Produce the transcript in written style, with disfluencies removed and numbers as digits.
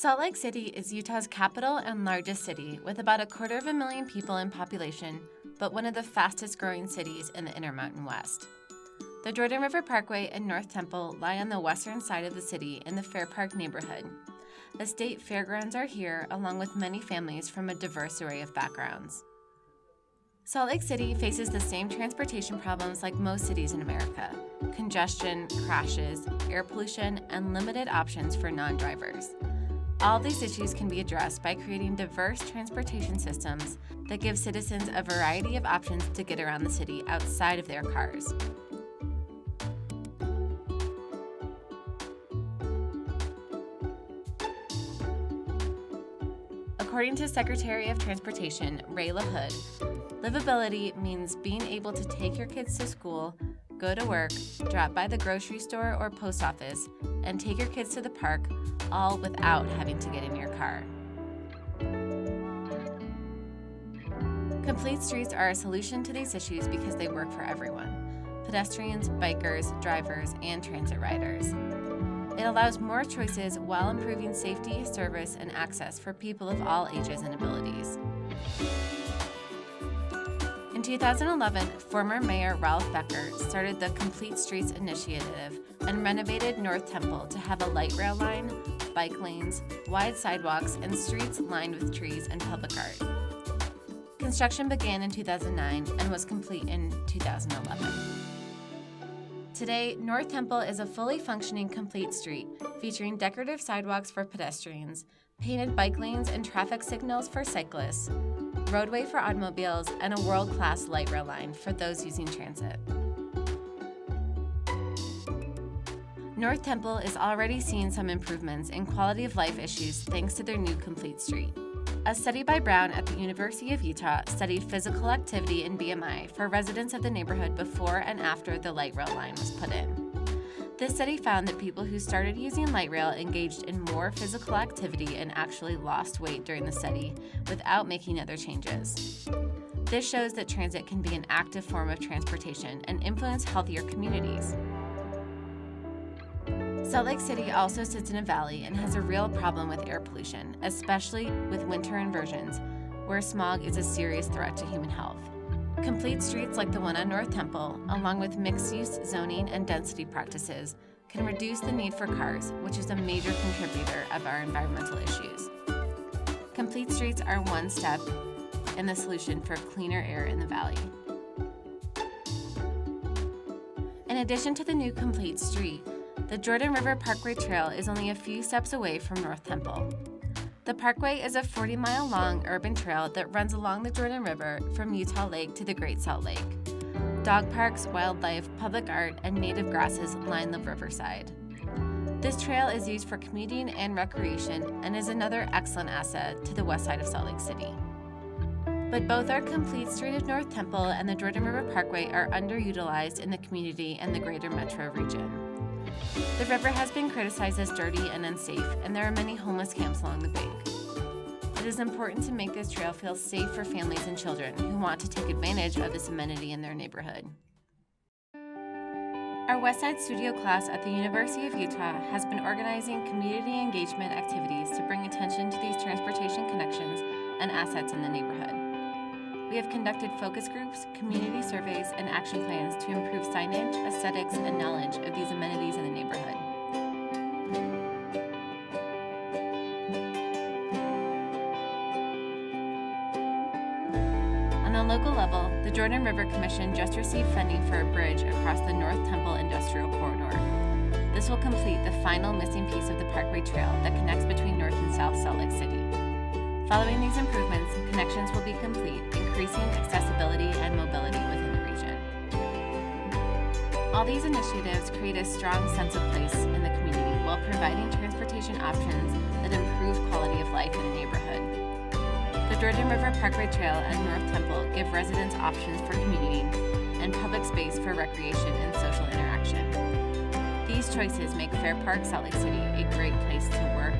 Salt Lake City is Utah's capital and largest city, with about 250,000 people in population, but one of the fastest growing cities in the Intermountain West. The Jordan River Parkway and North Temple lie on the western side of the city in the Fair Park neighborhood. The state fairgrounds are here, along with many families from a diverse array of backgrounds. Salt Lake City faces the same transportation problems like most cities in America: congestion, crashes, air pollution, and limited options for non-drivers. All of these issues can be addressed by creating diverse transportation systems that give citizens a variety of options to get around the city outside of their cars. According to Secretary of Transportation Ray LaHood, livability means being able to take your kids to school, go to work, drop by the grocery store or post office, and take your kids to the park, all without having to get in your car. Complete streets are a solution to these issues because they work for everyone: pedestrians, bikers, drivers, and transit riders. It allows more choices while improving safety, service, and access for people of all ages and abilities. In 2011, former Mayor Ralph Becker started the Complete Streets Initiative and renovated North Temple to have a light rail line, bike lanes, wide sidewalks, and streets lined with trees and public art. Construction began in 2009 and was complete in 2011. Today, North Temple is a fully functioning complete street featuring decorative sidewalks for pedestrians, painted bike lanes and traffic signals for cyclists, roadway for automobiles, and a world-class light rail line for those using transit. North Temple is already seeing some improvements in quality of life issues thanks to their new complete street. A study by Brown at the University of Utah studied physical activity and BMI for residents of the neighborhood before and after the light rail line was put in. This study found that people who started using light rail engaged in more physical activity and actually lost weight during the study without making other changes. This shows that transit can be an active form of transportation and influence healthier communities. Salt Lake City also sits in a valley and has a real problem with air pollution, especially with winter inversions, where smog is a serious threat to human health. Complete streets like the one on North Temple, along with mixed-use zoning and density practices, can reduce the need for cars, which is a major contributor of our environmental issues. Complete streets are one step in the solution for cleaner air in the valley. In addition to the new complete street, the Jordan River Parkway Trail is only a few steps away from North Temple. The Parkway is a 40-mile-long urban trail that runs along the Jordan River from Utah Lake to the Great Salt Lake. Dog parks, wildlife, public art, and native grasses line the riverside. This trail is used for commuting and recreation and is another excellent asset to the west side of Salt Lake City. But both our complete street of North Temple and the Jordan River Parkway are underutilized in the community and the greater metro region. The river has been criticized as dirty and unsafe, and there are many homeless camps along the bank. It is important to make this trail feel safe for families and children who want to take advantage of this amenity in their neighborhood. Our Westside Studio class at the University of Utah has been organizing community engagement activities to bring attention to these transportation connections and assets in the neighborhood. We have conducted focus groups, community surveys, and action plans to improve signage, aesthetics, and knowledge of these amenities in the neighborhood. On the local level, the Jordan River Commission just received funding for a bridge across the North Temple Industrial Corridor. This will complete the final missing piece of the Parkway Trail that connects between North and South Salt Lake City. Following these improvements, connections will be complete, increasing accessibility and mobility within the region. All these initiatives create a strong sense of place in the community while providing transportation options that improve quality of life in the neighborhood. The Jordan River Parkway Trail and North Temple give residents options for commuting and public space for recreation and social interaction. These choices make Fair Park, Salt Lake City a great place to work,